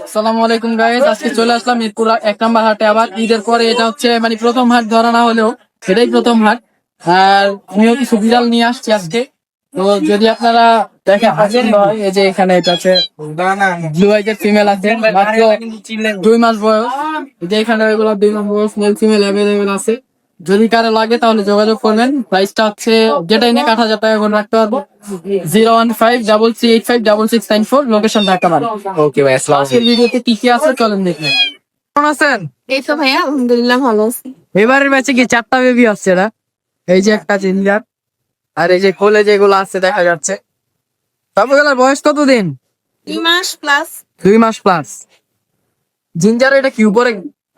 আসসালামু আলাইকুম গাইস, আজকে চলে আসলাম মিরপুর 1 নম্বর হাটে। আবার ঈদের পরে এটা হচ্ছে মানে প্রথম হাট ধরা না হলেও এটাই প্রথম হাট। আর আমিও কিছু বিড়াল নিয়ে আসছি আজকে। তো যদি আপনারা দেখেন পছন্দ হয়, এই যে এখানে এটা আছে ব্লু আইজের ফিমেল আছে, মাত্র 2 মাস বয়স। এই যে এখানে এগুলো 2 মাস বয়স মেল ফিমেল অ্যাভেলেবেল আছে। যদি কারো লাগে তাহলে যোগাযোগ করবেন। প্রাইসটা হচ্ছে যেটাই নেই 8,000 টাকা করে রাখতে পারবো। 01533856694, লোকেশন ঢাকা। ওকে ভাই, আসসালামু আজকের ভিডিওতে কি কি আছে চলেন দেখবেন। কেমন আছেন? এই তো ভাইয়া আলহামদুলিল্লাহ ভালো আছি। এবারের ম্যাচে কি 4টা বেবি আসছে না? এই যে একটা জিঞ্জার, আর এই যে কোলে যেগুলো আছে দেখা যাচ্ছে। সবগুলোর বয়স কতদিন? 2 মাস প্লাস। 2 মাস প্লাস। জিঞ্জার এটা কি উপরে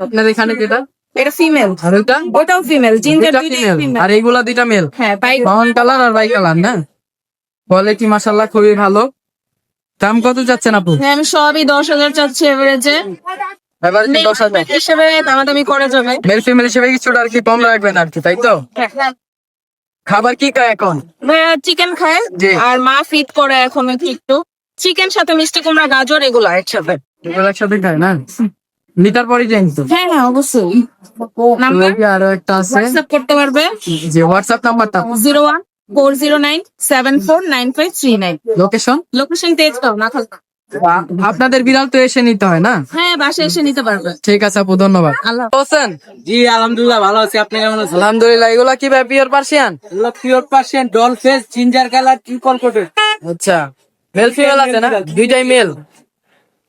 আপনার এখানে যেটা, এটা ফিমেল, আর ওইটা ওটাও ফিমেল। জিঞ্জার দুইটা দুইটাই ফিমেল, ফিমেল। আর এইগুলা 2টা মেল। হ্যাঁ বাই। ব্রাউন কালার আর বাই কালার না? কোয়ালিটি মাশাআল্লাহ খুবই ভালো। দাম কত যাচ্ছেন আপু? হ্যাঁ আমি সবই 10,000 চাচ্ছি এভারেজে। এবার 10,000 হিসেবে দামাদামি করা যাবে। মেল ফিমেল হিসেবে কিছুটা আর কি কম রাখবেন আর কি, তাই তো? খাবার কি খায় এখন? ভাইয়া চিকেন খায়, জি। আর মা ফিট করে এখন একটু। চিকেন সাথে মিষ্টি কুমড়া গাজর এগুলো একসাথে। এগুলো একসাথে খায় না? লিটার পরই যাই তো। হ্যাঁ হ্যাঁ অবশ্যই। নাম্বার আরো একটা আছে, হোয়াটসঅ্যাপ করতে পারবে। যে হোয়াটসঅ্যাপ নাম্বারটা। 014097949539। লোকেশন? লোকেশন তেজ দাও না খাল। আপনাদের বিড়াল তো এসে নিতে হয় না? হ্যাঁ বাসায় এসে নিতে পারবে। ঠিক আছে আপু, ধন্যবাদ। আল্লাহ। হোসেন, জি আলহামদুলিল্লাহ ভালো আছি। আপনি কেমন আছেন? আলহামদুলিল্লাহ। এগুলা কি ভাই pure Persian? Pure Persian, doll face, ginger colour, triple coated. আচ্ছা, মেল ফিমেল আছে না? দুইটাই মেল।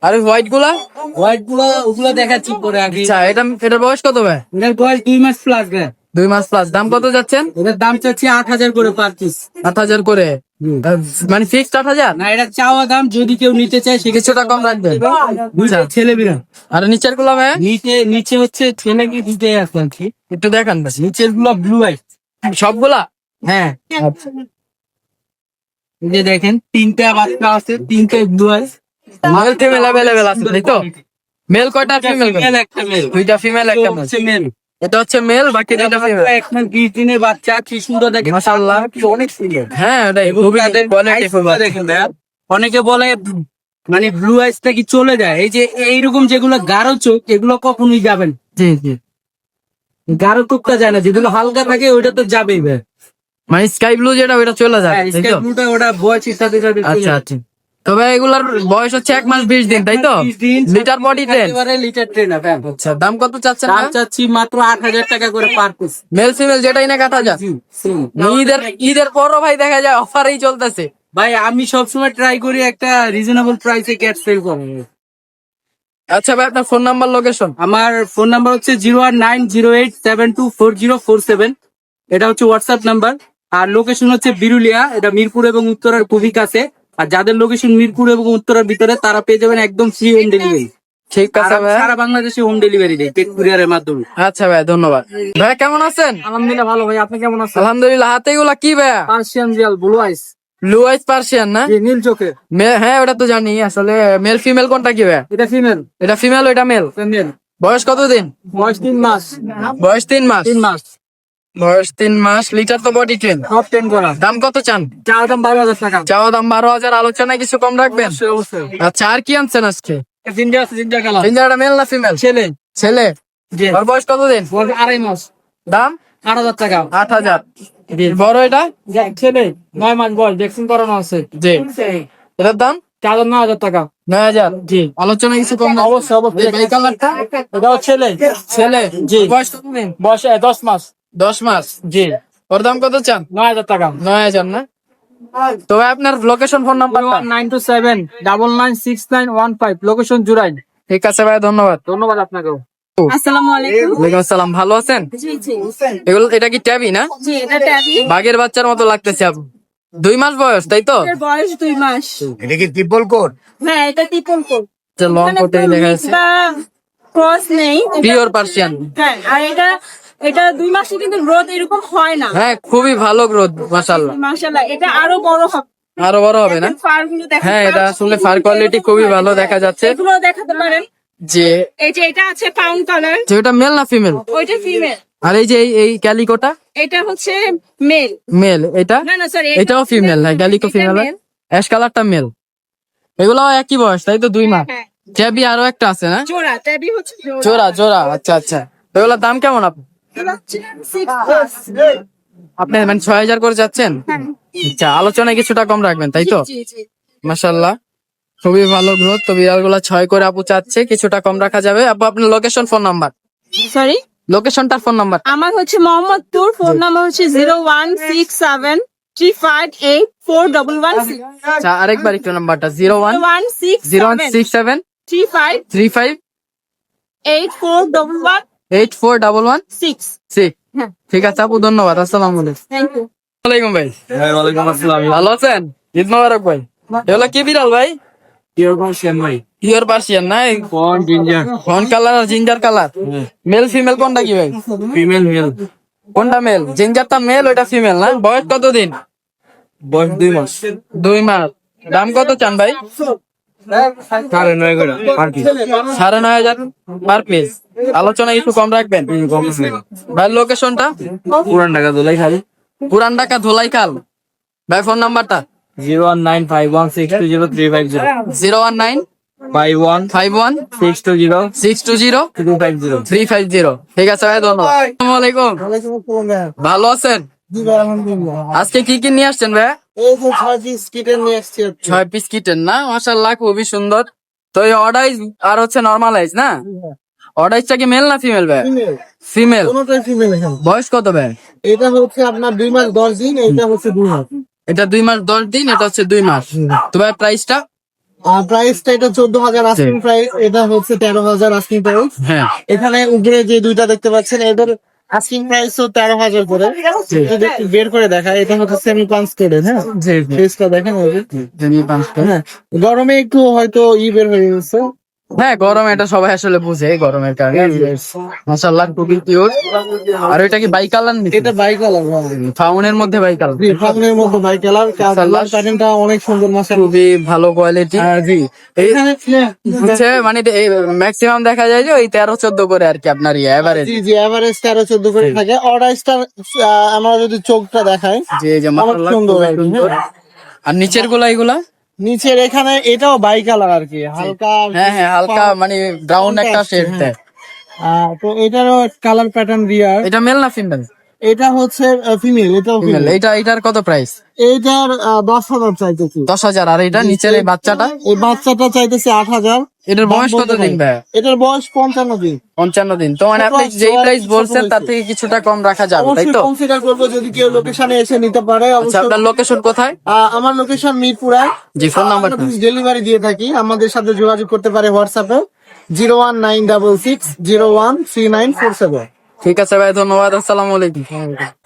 আর হোয়াইট গুলা? হোয়াইট গুলো ওগুলো দেখাচ্ছি পরে আগে। আচ্ছা, এটার বয়স কত ভাই? এটার বয়স 2 মাস প্লাস ভাই। 2 মাস প্লাস। দাম কত যাচ্ছেন? এটার দাম চাচ্ছি 8,000 করে পার পিস। 8,000 করে, মানে ফিক্সড 8,000? না, এটা চাওয়া দাম, যদি কেউ নিতে চায় সে কিছুটা কম রাখবেন। দুইটা ছেলে বিড়াল। আর নিচের গুলা ভাই নিচে হচ্ছে ছেলে কি দুইটাই আছে আর কি। একটু দেখান বেশি। নিচের গুলো ব্লু আইস। সবগুলা? হ্যাঁ, আচ্ছা, এই যে দেখেন 3টা বাচ্চা আছে, 3টা ব্লু আইস। মেল ফিমেল অ্যাভেলেবেল আছে তাই তো? মেল কয়টা, ফিমেল কয়টা? একটা মেল। 2টা ফিমেল একটা মেল। হচ্ছে মেল। এটা হচ্ছে মেল, বাকি 2টা ফিমেল। এখন 20 দিনের বাচ্চা, কি সুন্দর দেখেন মাশাআল্লাহ। অনেক সুন্দর। হ্যাঁ, ওটাই এবং খুবই তাদের কোয়ালিটি ফুল। eyes দেখেন ভাইয়া। অনেকে বলে মানে ব্লু আইস নাকি চলে যায়। এই যে এইরকম যেগুলো গাঢ় চোখ, এগুলো কখনোই যাবেন। জি জি, গাঢ় চোখটা যায় না, যেগুলো হালকা থাকে ওইটা তো যাবেই ভাই। মানে স্কাই ব্লু যেটা ওটা চলে যায় হ্যাঁ, তাই স্কাই তো? ব্লুটা ওটা বয়সের সাথে সাথে চলে আচ্ছা যায়। আচ্ছা। তবে এগুলার বয়স হচ্ছে 1 মাস 20 দিন তাই তো? 20 দিন লিটার বডি ট্রেন। একেবারে লিটার ট্রেন ভাই। আচ্ছা, দাম কত চাচ্ছেন? দাম চাচ্ছি মাত্র 8,000 টাকা করে পার পিস। মেল ফিমেল যেটাই না 8,000। ঈদের পরও ভাই দেখা যায় অফারই চলতেছে। ভাই আমি সবসময় ট্রাই করি একটা রিজনেবল প্রাইসে ক্যাট সেল করার। আচ্ছা ভাই, আপনার ফোন নাম্বার, লোকেশন? আমার ফোন নাম্বার হচ্ছে 01908724047। এটা হচ্ছে হোয়াটসঅ্যাপ নাম্বার। আর লোকেশন হচ্ছে বিরুলিয়া, এটা মিরপুর এবং উত্তরার খুবই কাছে। আর যাদের লোকেশন মিরপুর এবং উত্তরার ভিতরে, তারা পেয়ে যাবেন একদম ফ্রি হোম ডেলিভারি। ঠিক আছে ভাই। সারা বাংলাদেশে হোম ডেলিভারি দেয় পেট কুরিয়ারের মাধ্যমে। আচ্ছা ভাই, ধন্যবাদ। ভাই কেমন আছেন? আলহামদুলিল্লাহ ভালো ভাই, আপনি কেমন আছেন? আলহামদুলিল্লাহ। হাতে এগুলা কি ভাই? পার্সিয়ান রিয়াল ব্লু আইস, ব্লু আইস পার্সিয়ান না? নীল চোখে। হ্যাঁ, ওটা তো জানি। আসলে মেল ফিমেল কোনটা কি ভাই? এটা ফিমেল। এটা ফিমেল, ওইটা মেল। ফিমেল। বয়স কতদিন? বয়স 3 মাস। বয়স 3 মাস। 3 মাস। বয়স 3 মাস। লিটার তো বডি ট্রেন। টপ 10 করা। দাম কত চান? চাওয়া দাম 12,000 টাকা। চাওয়া দাম 12,000, আলোচনায় কিছু কম রাখবেন? অবশ্যই অবশ্যই। আচ্ছা, আর কি আনছেন আজকে? জিঞ্জার আছে, জিঞ্জার কালার। জিঞ্জারটা মেল না ফিমেল? ছেলে। ছেলে। জি। ওর বয়স কতদিন? বয়স 2.5 মাস। দাম 8,000 টাকা। 8,000। বড় এটা? ছেলে 9 মাস বয়স, ভ্যাকসিন করানো আছে। জি। এটার দাম 9,000 টাকা। 9,000। জি। আলোচনায় কিছু কম রাখবেন? অবশ্যই অবশ্যই। এই কালারটা? এটাও ছেলে। ছেলে। জি। বয়স কতদিন? বয়স 10 মাস। 10 মাস। জি। ওর দাম কত চান? 9,000 টাকা। 9,000 না? তবে আপনার location, phone number? 927996915, location Jurain. ঠিক আছে ভাই, ধন্যবাদ। ধন্যবাদ আপনাকেও। আসসালামু আলাইকুম। ওয়ালাইকুম আসসালাম। ভালো আছেন? জি জি। এগুলো, এটা কি ট্যাবি না? জি এটা ট্যাবি। বাঘের বাচ্চার মতো লাগতেছে আপু। 2 মাস বয়স তাই তো? এর বয়স 2 মাস। এটা কি ট্রিপল কোড? হ্যাঁ এটা ট্রিপল কোট। লং কোটে দেখা যাচ্ছে। ক্রস নেই। Pure Persian. হ্যাঁ আর এটা 2 মাসে কিন্তু গ্রোথ এরকম হয় না। হ্যাঁ, খুবই ভালো গ্রোথ মাশাআল্লাহ। মাশাআল্লাহ, এটা আরো বড় হবে। আরো বড় হবে না? ফার গুলো দেখেন। হ্যাঁ, এটা আসলে ফার কোয়ালিটি খুবই ভালো দেখা যাচ্ছে। এগুলো দেখাতে পারেন। যে এই যে এটা আছে পাউন্ড কালার, যেটা মেল না ফিমেল? ওইটা ফিমেল। আর এই যে এই ক্যালিকোটা? এটা হচ্ছে মেল। মেল। এটা? না না সরি, এটাও ফিমেল। হ্যাঁ, ক্যালিকো ফিমেল। অ্যাশ কালারটা মেল। এগুলো একই বয়স তাই তো? 2 মাস। ট্যাবি আরো একটা আছে না? জোড়া ট্যাবি হচ্ছে জোড়া জোড়া, আচ্ছা আচ্ছা। তো এগুলোর দাম কেমন আপনি মানে 6,000 করে যাচ্ছেন? আচ্ছা, আলোচনায় কিছুটা কম রাখবেন তাই তো? মাশাআল্লাহ, খুবই ভালো গ্রোথ। তো বিড়াল গুলা 6 করে আপু চাচ্ছে, কিছুটা কম রাখা যাবে। আপু আপনার লোকেশন, ফোন নাম্বার, সরি লোকেশনটা, ফোন নাম্বার। আমার হচ্ছে মোহাম্মদপুর, ফোন নাম্বার হচ্ছে 01673584116। আচ্ছা, আরেকবার একটু নাম্বারটা। 0167 35 6। ঠিক আছে আপু, ধন্যবাদ। আসসালামু আলাইকুম। Thank you. ওয়ালাইকুম ভাই, ওয়ালাইকুম আসসালাম। ভালো আছেন? ঈদ মোবারক ভাই। এগুলো কি বিড়াল ভাই? পিওর পার্সিয়ান ভাই। পিওর পার্সিয়ান না? কোন জিঞ্জার? ফন কালার আর জিঞ্জার কালার। মেল ফিমেল কোনটা কি ভাই? Female male. কোনটা মেল? জিঞ্জারটা মেল, ওইটা ফিমেল না? বয়স কতদিন? বয়স 2 মাস। 2 মাস। দাম কত চান ভাই? 9.5 করে পার পিস। 9,500 per piece. আলোচনা একটু কম রাখবেন ভাই। লোকেশনটা? পুরান ঢাকা দোলাই খালি। পুরান ঢাকা ধোলাইখাল। ভাই ফোন নাম্বারটা? 01951620350 019 51 51 620 620 250। 350। ঠিক আছে ভাই, ধন্যবাদ। আসসালামু আলাইকুম, ভালো আছেন? আজকে কি কি নিয়ে আসছেন ভাই? 6 পিস কিটেন না? মাশাআল্লাহ, খুবই সুন্দর। তো এই অর্ডাইজ আর হচ্ছে নরমালাইজ না? অর্ডাইজটা কি মেল না ফিমেল ভাই? ফিমেল। বয়স কত ভাই? এটা হচ্ছে আপনার 2 মাস 10 দিন, এটা হচ্ছে 2 মাস। এটা 2 মাস 10 দিন, এটা হচ্ছে 2 মাস। তো ভাই প্রাইসটা? আর প্রাইসটা এটা 14,000 আস্কিং প্রাইস, এটা হচ্ছে 13,000 আস্কিং প্রাইস। হ্যাঁ, এখানে উপরে যে দুইটা দেখতে পাচ্ছেন এদের আস্কিং প্রাইস তো 13,000 করে। যদি একটু বের করে দেখা, এটা হচ্ছে সেমি পাঞ্চ কোডের। হ্যাঁ, ফেসটা দেখেন ওই যে। হ্যাঁ, গরমে একটু হয়তো বের হয়ে গেছে। হ্যাঁ, গরম এটা সবাই আসলে বুঝে, গরমের কারণে। মাশাআল্লাহ, খুবই কিউট। আর ওইটা কি বাই কালার? এটা বাই কালার, ফাউনের মধ্যে বাই কালার। ফাগুনের মধ্যে বাই কালার। কালার প্যাটার্নটা অনেক সুন্দর মাশাআল্লাহ। খুবই ভালো কোয়ালিটি। জি, এখানে হচ্ছে মানে ম্যাক্সিমাম দেখা যায় যে ওই 13-14 করে আর কি আপনার এভারেজ। জি জি, এভারেজ 13-14 করে থাকে। অর্ডারটা আমরা যদি চোখটা দেখাই, জি, এই যে অনেক মাশাআল্লাহ, সুন্দর খুবই আর কি। সুন্দর। আর নিচের গুলা এগুলা? নিচের এখানে এটাও বাই কালার আর কি, হালকা। হ্যাঁ হ্যাঁ, হালকা মানে ব্রাউন একটা শেড দেয়। তো এটারও কালার প্যাটার্ন রিয়ার। এটা মেল না ফিমেল? এটা হচ্ছে ফিমেল, এটাও ফিমেল। ফিমেল। এটার কত প্রাইস? এইটার 10,000 চাইতেছি। 10,000। আর এটা নিচের এই বাচ্চাটা? এই বাচ্চাটা চাইতেছি 8,000। এটার বয়স কত দিন ভাই? এটার বয়স 55 দিন। 55 দিন। তো মানে আপনি যেই প্রাইস বলছেন তার থেকে কিছুটা কম রাখা যাবে তাই অবশ্যই তো? কনসিডার করবো যদি কেউ লোকেশনে এসে নিতে পারে। আচ্ছা, অবশ্যই। আপনার লোকেশন কোথায়? আমার লোকেশন মিরপুরে। জি, ফোন নাম্বারটা? ডেলিভারি দিয়ে থাকি, আমাদের সাথে যোগাযোগ করতে পারে হোয়াটসঅ্যাপে 01966013947। ঠিক আছে ভাই, ধন্যবাদ। আসসালামু আলাইকুম।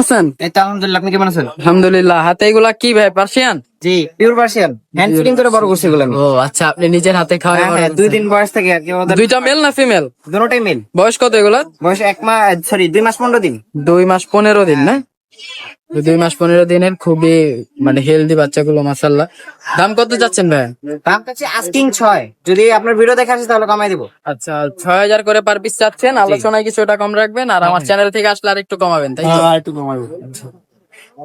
আছেন? এটা আলহামদুলিল্লাহ, আপনি কেমন আছেন? আলহামদুলিল্লাহ। হাতে এগুলা কি ভাই, পার্সিয়ান? জি, পিওর পার্সিয়ান। হ্যান্ড ফিডিং করে বড় করছি এগুলো আমি। ও আচ্ছা, আপনি নিজের হাতে খাওয়া? হ্যাঁ, 2 দিন বয়স থেকে আর কি ওদের। দুইটা মেল না ফিমেল? দুটোটাই মেল। বয়স কত এগুলা? বয়স 1 মাস, সরি 2 মাস 15 দিন। 2 মাস 15 দিন না? 2 মাস 15 দিনের খুবই মানে হেলদি বাচ্চাগুলো, মাশাআল্লাহ। দাম কত যাচ্ছেন ভাই? দাম কাছে আস্কিং 6। যদি আপনার ভিডিও দেখে আসে তাহলে কমাই দিব। আচ্ছা, 6,000 করে পার পিস চাচ্ছেন। আলোচনায় কিছুটা কম রাখবেন, আর আমার চ্যানেল থেকে আসলে আর একটু কমাবেন তাই তো? একটু কমাবো।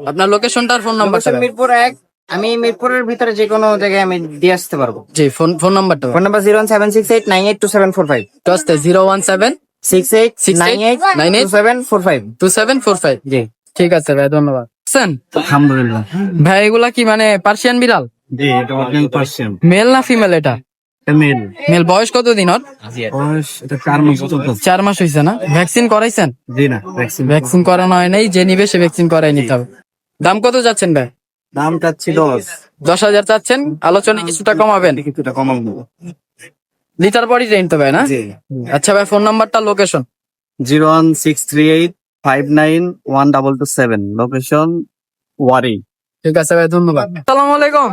আপনার লোকেশনটা আর ফোন নাম্বারটা? লোকেশন মিরপুর 1। আমি মিরপুরের ভিতরে যে কোনো জায়গায় আমি দিয়ে আসতে পারবো। জি, ফোন নাম্বারটা? Phone number 01768982745। তো আসতে 017 68989745। 2745। জি, ঠিক আছে ভাই, ধন্যবাদ। আছেন? আলহামদুলিল্লাহ। ভাই এগুলা কি মানে পার্সিয়ান বিড়াল? জি, এটা অরিজিনাল পার্সিয়ান। মেল না ফিমেল এটা? মেল। মেল। বয়স কত দিন ওর? বয়স এটা 4 মাস চলতেছে। 4 মাস হয়েছে না? ভ্যাকসিন করাইছেন? জি না, ভ্যাকসিন। ভ্যাকসিন করানো হয় নাই, যে নিবে সে ভ্যাকসিন করাই নিতে হবে। দাম কত যাচ্ছেন ভাই? দাম চাচ্ছি 10। 10,000 চাচ্ছেন, আলোচনা কিছুটা কমাবেন? কিছুটা কমাবো। লিটার পরই রেন্ট তো ভাই না? জি। আচ্ছা ভাই, ফোন নাম্বারটা, লোকেশন? 01638591227। লোকেশন ওয়ারি। ঠিক আছে ভাই, ধন্যবাদ। আসসালামু আলাইকুম,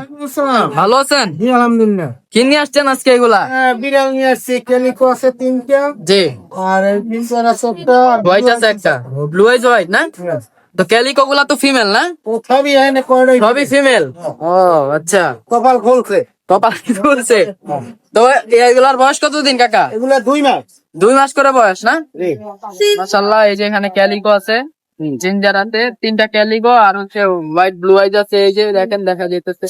ভালো আছেন? জি আলহামদুলিল্লাহ। কি নিয়ে আসছেন আজকে এগুলা? বিড়াল নিয়ে আসছি, ক্যালিকো আছে 3টা, জি, আর পিনসার আছে একটা, হোয়াইট আছে একটা, ব্লু আইজ হোয়াইট না? তো ক্যালিকো গুলা তো ফিমেল না? সবই এখানে কয়টাই সবই ফিমেল। ও আচ্ছা, কপাল খুলছে। কপাল খুলছে। তো এগুলার বয়স কত দিন কাকা? এগুলা 2 মাস। 2 মাস করে বয়স না? জি। মাশাআল্লাহ। এই যে এখানে ক্যালিকো আছে, জিঞ্জার আছে, 3টা ক্যালিকো, আর হচ্ছে হোয়াইট ব্লু আইজ আছে। এই যে দেখেন, দেখা যেতেছে।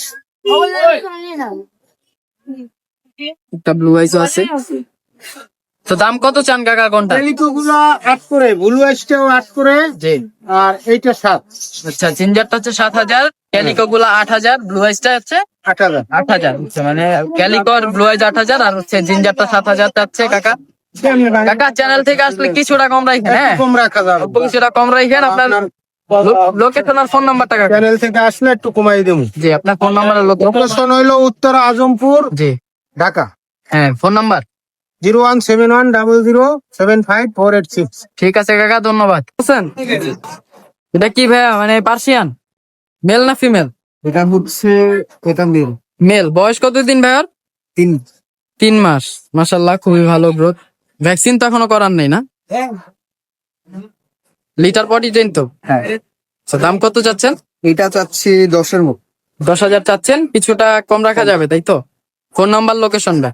একটা ব্লু আইসও আছে। তো দাম কত চান কাকা কোনটা? গুলা 8 করে, ব্লু আইসটাও 8 করে, জি। আর এইটা 7। আচ্ছা, জিঞ্জারটা হচ্ছে 7,000, ক্যালিকো গুলা 8,000, ব্লু আইসটা হচ্ছে 8,000। 8,000। আচ্ছা, মানে ক্যালিকো আর ব্লু আইস 8,000 আর হচ্ছে জিঞ্জারটা 7,000 চাচ্ছে কাকা। কাকা চ্যানেল থেকে আসলে কিছুটা কম রাখেন, হ্যাঁ কম রাখা যাবে। অল্প কিছুটা কম রাখেন। আপনার লোকেশন আর ফোন নাম্বারটা কাকা। চ্যানেল থেকে আসলে একটু কমাই দেবো। জি, আপনার ফোন নাম্বার আর লোকেশন হইলো উত্তর আজমপুর, জি ঢাকা। হ্যাঁ, ফোন নাম্বার 01710075486। ঠিক আছে কাকা, ধন্যবাদ। হোসেন, এটা কি ভাইয়া, মানে পার্সিয়ান মেল না ফিমেল? এটা হচ্ছে মেল। মেল। বয়স কতদিন ভাইয়ার? 3 মাস। মাশাল্লাহ, খুবই ভালো গ্রোথ। ভ্যাকসিন তো এখনো করার নেই না? লিটার পটি দেন তো? হ্যাঁ, আচ্ছা, দাম কত চাচ্ছেন? এটা চাচ্ছি 10-এর মতো। 10,000 চাচ্ছেন, কিছুটা কম রাখা যাবে তাই তো? ফোন নাম্বার, লোকেশনটা?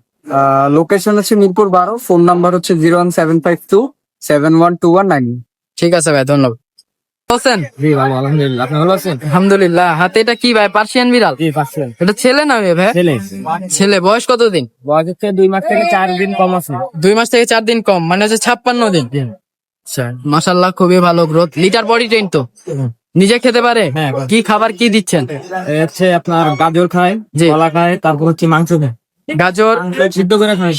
লোকেশন হচ্ছে মিরপুর 12, ফোন নাম্বার হচ্ছে 01752712199। ঠিক আছে ভাই, ধন্যবাদ। হোসেন, জি ভালো, আলহামদুলিল্লাহ। আপনি ভালো আছেন? আলহামদুলিল্লাহ। হাতে এটা কি ভাই, পার্সিয়ান বিড়াল? জি, পাচ্ছেন। এটা ছেলে না মেয়ে ভাই? ছেলে। বয়স কতদিন? বয়স হচ্ছে 2 মাস থেকে 4 দিন কম আছে। 2 মাস থেকে 4 দিন কম, মানে হচ্ছে 56 দিন। আচ্ছা, মাশাল্লাহ, খুবই ভালো গ্রোথ। লিটার বডি ট্রেন তো? নিজে খেতে পারে? হ্যাঁ। কি খাবার কি দিচ্ছেন? হচ্ছে আপনার গাজর খায়, জি। কলা খায়, তারপর হচ্ছে মাংস খায়, গাজর সিদ্ধ করে খায়।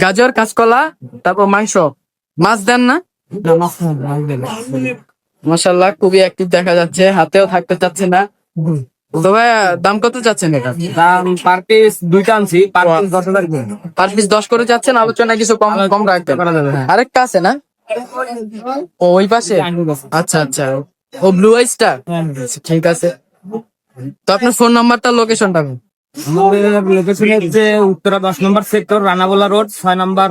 গাজর, কাঁচকলা, তারপর মাংস। মাছ দেন না? মাশাল্লাহ, খুবই অ্যাক্টিভ দেখা যাচ্ছে। হাতেও থাকতে চাচ্ছে না। তো ভাই, দাম কত চাচ্ছেন এটা? দাম পার পিস 2টা আনছি, পার পিস 10,000 করে। পার পিস 10 করে যাচ্ছেন, আলোচনা কিছু কম কম রাখবেন। করা যাবে, হ্যাঁ। আরেকটা আছে না? ও, ওই পাশে? আচ্ছা আচ্ছা, ও ব্লু আইসটা। ঠিক আছে। তো আপনার ফোন নাম্বারটা, লোকেশনটা? আমাদের লোকেশন হচ্ছে উত্তরা 10 নম্বর সেক্টর, রানাবোলা রোড 6 নম্বর,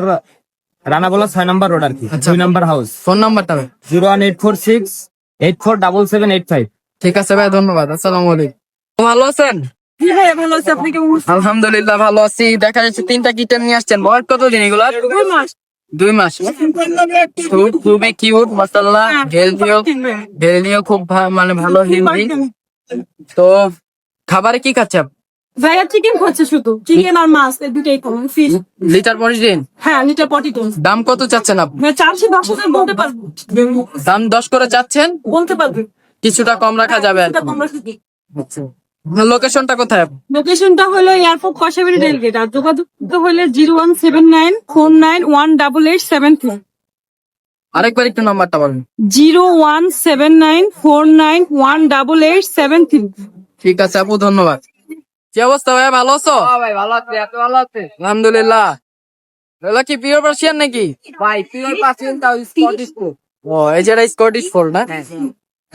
রানাবোলা 6 নম্বর রোড আর কি, আচ্ছা। 2 নম্বর হাউস। ফোন নাম্বারটা? 01846847785। ঠিক আছে ভাই, ধন্যবাদ। আসসালামু আলাইকুম। ভালো আছেন? ভালো আছে, আপনি কেমন আছেন? আলহামদুলিল্লাহ, ভালো আছি। দেখা যাচ্ছে 3টা কিটেন নিয়ে আসছেন। বয়স কতদিন এগুলা? 2 মাস। 2 মাস। খুবই কিউট, মাশাআল্লাহ। হেলদিও খুব মানে ভালো হেলদি। তো খাবারে কি খাচ্ছে? ভাইয়া চিকেন খাচ্ছে, শুধু চিকেন আর মাছ, এই দুটাই খাবো, ফিশ। লিটার পরি দিন। হ্যাঁ, লিটার পটি তো দাম কত চাচ্ছেন আপনি? চারশো 10,000 বলতে পারবো, দাম 10 করে চাচ্ছেন, বলতে পারবো। কিছুটা কম রাখা যাবে আর এটা কম রাখি কি? লোকেশনটা কোথায়? লোকেশনটা হলো এয়ারপোর্ট কষাবাড়ি রেলগেট, আর যোগাযোগ হলে 01794988873। আরেকবার একটু নাম্বারটা বলেন। 01794988873। ঠিক আছে আপু, ধন্যবাদ। কি অবস্থা ভাই, ভালো আছো? ভাই ভালো আছে, আপনি ভালো আছেন? আলহামদুলিল্লাহ। এগুলা কি পিওর পার্সিয়ান নাকি? ভাই পিওর পাচ্ছেন, তাও স্কটিশ ফুড। ও, এই যে স্কটিশ ফোল্ড না?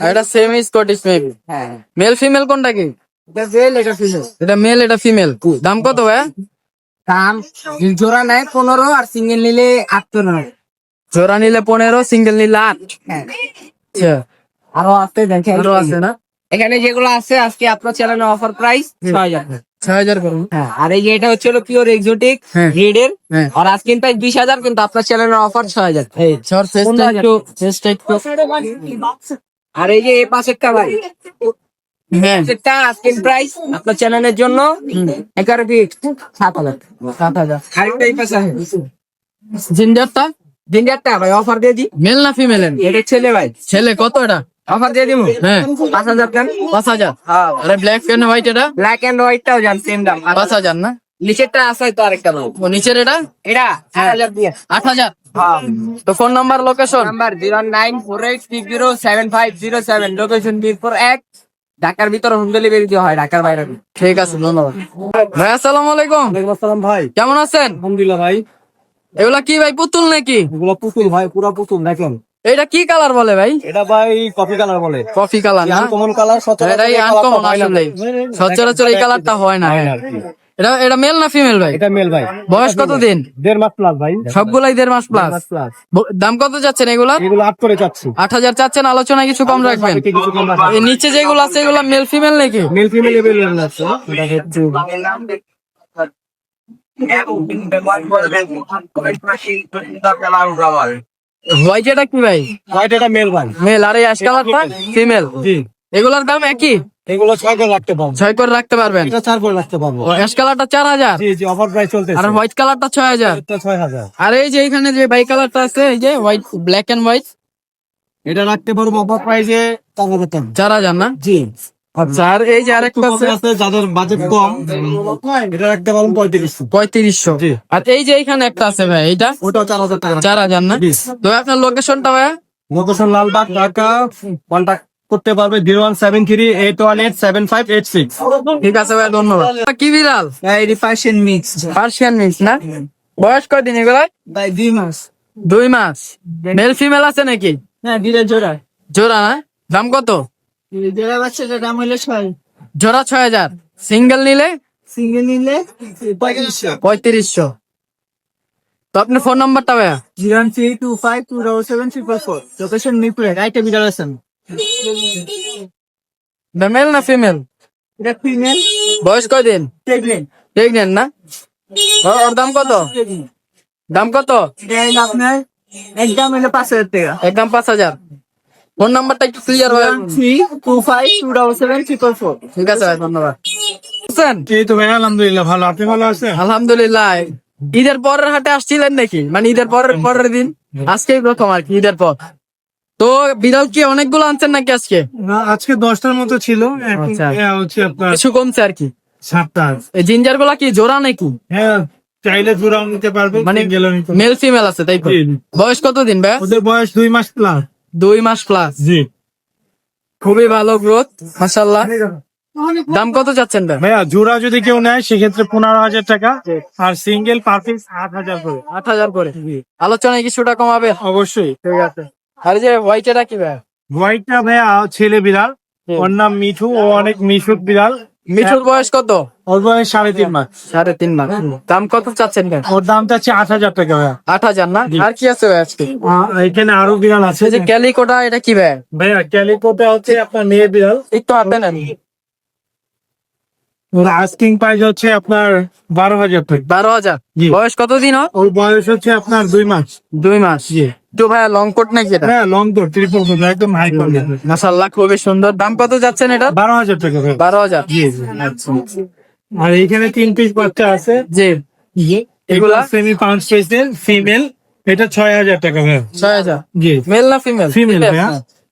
আর এটা সেমি স্কটিশ মেবি। হ্যাঁ, মেল ফিমেল কোনটা কি? এটা মেল, এটা ফিমেল। এটা মেল, এটা ফিমেল। দাম কত ভাই? দাম জোড়া নেয় 15 আর সিঙ্গেল নিলে 8 নেয়। জোড়া নিলে 15, সিঙ্গেল নিলে 8। হ্যাঁ, আচ্ছা, আরো আছে দেখেন, আরো আছে না? এখানে যেগুলো আছে আজকে আপনার চ্যানেলে অফার প্রাইস 6,000। 6,000 করুন। হ্যাঁ, আর এই যে এটা হচ্ছে পিওর এক্সোটিক হ্যাঁ। ব্রিডের, হ্যাঁ। আর আজকে প্রাইস 20,000, কিন্তু আপনার চ্যানেলের অফার 6,000। সর চেষ্টা একটু, চেষ্টা একটু। আর এই যে এই পাশেরটা ভাই, হ্যাঁ, সেটা আজকে প্রাইস আপনার চ্যানেলের জন্য 11 ফিট 7,000। 7,000। আরেকটা এই পাশে জিঞ্জারটা জিঞ্জারটা ভাই অফার দিয়ে দিই, মেল না ফিমেল? এটা ছেলে ভাই, ছেলে। কত এটা? অফার দিয়ে দিব। হ্যাঁ, 5,000 দেন। 5,000। হ্যাঁ, আরে ব্ল্যাক এন্ড হোয়াইট এটা? ব্ল্যাক এন্ড হোয়াইটটাও জান সেম দাম। 5,000 না? নিচেরটা আছে তো আরেকটা দাম, ও, নিচের এটা এটা 8,000 দিয়ে। 8,000। হ্যাঁ, তো phone number, location? Number 09486075507, location Mirpur 1, ঢাকার ভিতরে হোম ডেলিভারি দেওয়া হয়, ঢাকার বাইরে। ঠিক আছে, ধন্যবাদ ভাই। আসসালামু আলাইকুম। আসসালাম ভাই। কেমন আছেন? আলহামদুলিল্লাহ ভাই। এগুলা কি ভাই, পুতুল নাকি? এগুলো পুতুল ভাই, পুরা পুতুল দেখেন। এটা কি কালার বলে ভাই? এটা ভাই কফি কালার বলে। কফি কালার না? কমন কালার, এটাই আনকমন আসলে, সচরাচর এই কালারটা হয় না। হ্যাঁ। এটা এটা মেল না ফিমেল ভাই? এটা মেল ভাই। বয়স কতদিন? 1.5 মাস প্লাস ভাই। সবগুলাই 1.5 মাস প্লাস। প্লাস। দাম কত যাচ্ছেন এগুলা? এগুলো 8 করে চাচ্ছি। 8,000 চাচ্ছেন, আলোচনা কিছু কম রাখবেন। কিছু কম রাখা। এই নিচে যেগুলো আছে এগুলা মেল ফিমেল নাকি? মেল ফিমেল अवेलेबल আছে। এটা হচ্ছে হোয়াইট এটা কি ভাই? হোয়াইট, এটা মেল ভাই। মেল। আর এই অ্যাশ কালারটা ফিমেল। জি। এগুলার দাম একই? এগুলো 6 করে রাখতে পারবো, 6 করে রাখতে পারবেন। এটা 4 করে রাখতে পারবো। ও অ্যাশ কালারটা 4000, জি জি, অফার প্রাইস চলতেছে। আর হোয়াইট কালারটা 6000। এটা 6000। আর এই যে এখানে যে বাই কালারটা আছে, এই যে হোয়াইট, ব্ল্যাক এন্ড হোয়াইট, এটা রাখতে পারবো অফার প্রাইসে 4000 টাকা। 4000 না? জি। আচ্ছা, আর এই যে আরেকটা আছে আছে যাদের বাজেট কম, এটা রাখতে পারবো 3500। 3500। জি। আর এই যে এখানে একটা আছে ভাই, এইটা ওটাও 4000 টাকা। 4000 না? জি। তো আপনার লোকেশনটা ভাই? লোকেশন লালবাগ, ঢাকা। কন্টাক্ট করতে পারবে 01738187586। ঠিক আছে ভাই, ধন্যবাদ। কি বিড়াল? এটি পার্সিয়ান মিক্স। পার্সিয়ান মিক্স না? বয়স কয়দিন এগুলা? ভাই 2 মাস। 2 মাস। মেল ফিমেল আছে নাকি? হ্যাঁ, দিলে জোড়া। জোড়া না? দাম কত? জোড়া বাচ্চাটার দাম হলো 6। জোড়া 6000, সিঙ্গেল নিলে সিঙ্গেল নিলে 3500। 3500। তো আপনার ফোন নাম্বারটা ভাইয়া? 032527744। লোকেশন মিরপুরে। রাইটে বিড়াল আছেন। মেল না ফিমেল? এটা ফিমেল, বয়স কয়দিন? প্রেগনেন্ট। প্রেগনেন্ট না? ওর দাম কত? দাম কত? এটা আপনার একদম হলো 5000 টাকা। একদম 5000। ফোন নাম্বারটা একটু ক্লিয়ার ভাবে বলুন। 032527744। ঠিক আছে ভাই, ধন্যবাদ। বুঝছেন? এই তো ভাই, আলহামদুলিল্লাহ ভালো। আপনি ভালো আছেন? আলহামদুলিল্লাহ। ঈদের পরের হাটে আসছিলেন নাকি? মানে ঈদের পরের দিন? আজকেই প্রথম আর কি, ঈদের পর। তো বিড়াল কি অনেকগুলো আনছেন নাকি আজকে? না, আজকে 10টার মতো ছিল। এখন আচ্ছা। হচ্ছে আপনার কিছু কমছে আর কি। 7টা। এই জিঞ্জার গুলা কি জোড়া নাকি? হ্যাঁ, চাইলে জোড়াও নিতে পারবে, মানে সিঙ্গেলও নিতে পারবে। মেল ফিমেল আছে তাই তো? জি। বয়স কতদিন ভাই? ওদের বয়স 2 মাস প্লাস। 2 মাস প্লাস। জি। খুবই ভালো গ্রোথ, মাশাআল্লাহ। দাম কত যাচ্ছেন ভাই? ভাইয়া জোড়া যদি কেউ নেয় সেক্ষেত্রে 15,000 টাকা, আর সিঙ্গেল পার পিস 8,000 করে। 8000 করে। আলোচনায় কিছুটা কমাবে? অবশ্যই। ঠিক আছে। আর এই যে হোয়াইট এটা কি ভাই? হোয়াইটটা ভাইয়া ছেলে বিড়াল, ওর নাম মিঠু। ও অনেক মিশুক বিড়াল। মিঠুর বয়স কত? ওর বয়স 3.5 মাস। 3.5 মাস। দাম কত চাচ্ছেন ভাই? ওর দাম চাচ্ছে 8,000 টাকা ভাইয়া। 8000 না? জি। আর কি আছে ভাই আজকে? এখানে আরো বিড়াল আছে। এই যে ক্যালিকোটা, এটা কি ভাই? ভাইয়া ক্যালিকোটা হচ্ছে আপনার মেয়ে বিড়াল। একটু হাতে নেন। ওর আস্কিং প্রাইস হচ্ছে আপনার 12,000 টাকা। 12000। জি। বয়স কতদিন ওর? ওর বয়স হচ্ছে আপনার 2 মাস। 2 মাস। জি। তো ভাই লং কোট নাকি এটা? হ্যাঁ, লং কোট, ট্রিপল কোট, একদম হাই কোয়ালিটি। মাশাআল্লাহ, খুবই সুন্দর। দাম কত যাচ্ছেন এটা? 12,000 টাকা ভাইয়া। 12000। জি জি। আর এইখানে 3 পিস বাচ্চা আছে। জি। এগুলা সেমি পাউন্ড স্পেসের ফিমেল। এটা 6,000 টাকা ভাইয়া। 6000। জি। মেল না ফিমেল? ফিমেল ভাইয়া।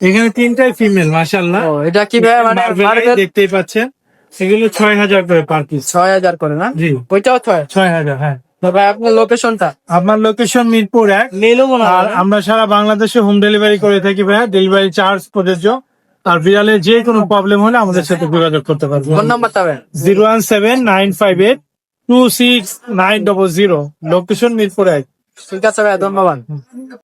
এখানে 3টাই ফিমেল, মাশাআল্লাহ। ও, এটা কি ভাই? মানে মার্বেল? দেখতেই পাচ্ছেন। এগুলো 6,000 করে পার পিস। 6000 করে না? জি। ওইটাও 6। 6,000, হ্যাঁ। তো ভাই আপনার লোকেশনটা? আমার লোকেশন মিরপুর 1। আর আমরা সারা বাংলাদেশে হোম ডেলিভারি করে থাকি ভাইয়া। ডেলিভারি চার্জ প্রযোজ্য। আর বিড়ালের যে কোনো প্রবলেম হলে আমাদের সাথে যোগাযোগ করতে পারবেন। ফোন নাম্বারটা ভাই? 01795826900। লোকেশন মিরপুর 1। ঠিক আছে ভাই, ধন্যবাদ।